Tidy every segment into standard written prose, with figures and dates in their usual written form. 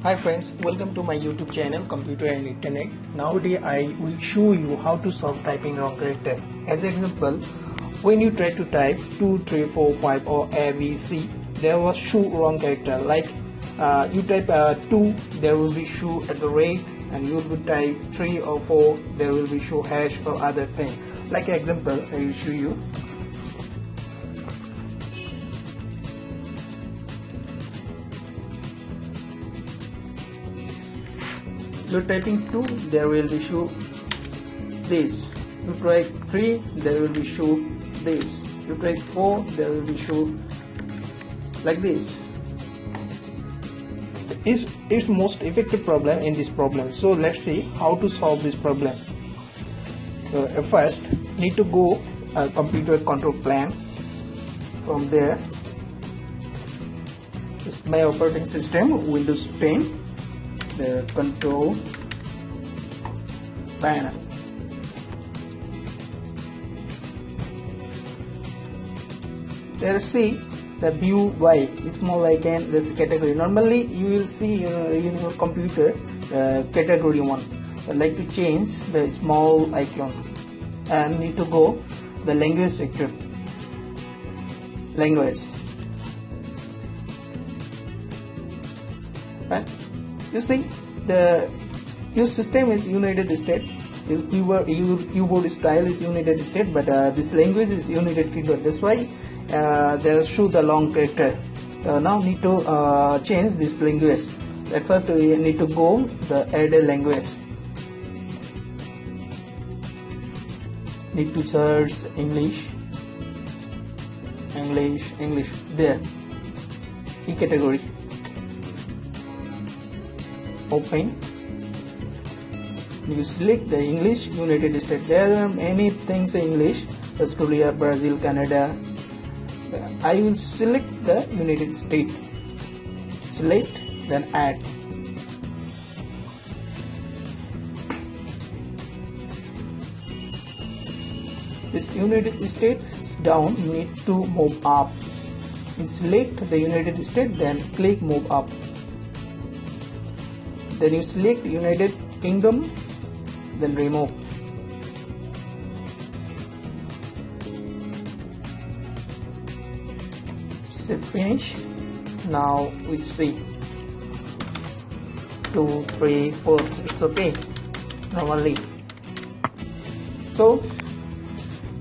Hi friends, welcome to my YouTube channel Computer and Internet. Nowadays I will show you how to solve typing wrong character. As an example, when you try to type 2, 3, 4, 5 or A, B, C, there was show wrong character. Like you type 2, there will be show at the rate, and you will type 3 or 4, there will be show hash or other thing. Like example, I will show you. You're typing 2, there will be show this. You type 3, there will be show this. You type 4, there will be show like this. It's most effective problem in this problem. So let's see how to solve this problem. First, need to go computer control plan. From there, my operating system Windows 10. The control panel. There see the view by small icon, this category. Normally you will see in your computer category 1. I like to change the small icon and need to go the language section. Language. And you see your system is United States, your keyboard style is United States, but this language is United Kingdom. That's why they'll show the long character. Now need to change this language. At first we need to go the add a language. Need to search English. There. E category. Open. You select the English, United States. There are many things in English: Australia, Brazil, Canada. I will select the United States. Select, then add. This United States down, need to move up. You select the United States, then click move up. Then you select United Kingdom, then remove. Say finish. Now we see 2, 3, 4. It's okay normally. So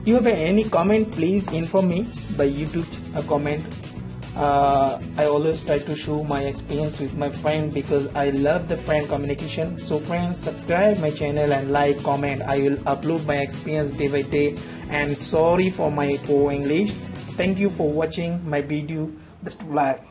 you have any comment, please inform me by YouTube comment. I always try to show my experience with my friend because I love the friend communication. So friends, subscribe my channel and like, comment. I will upload my experience day by day. And sorry for my poor English. Thank you for watching my video. Best of luck.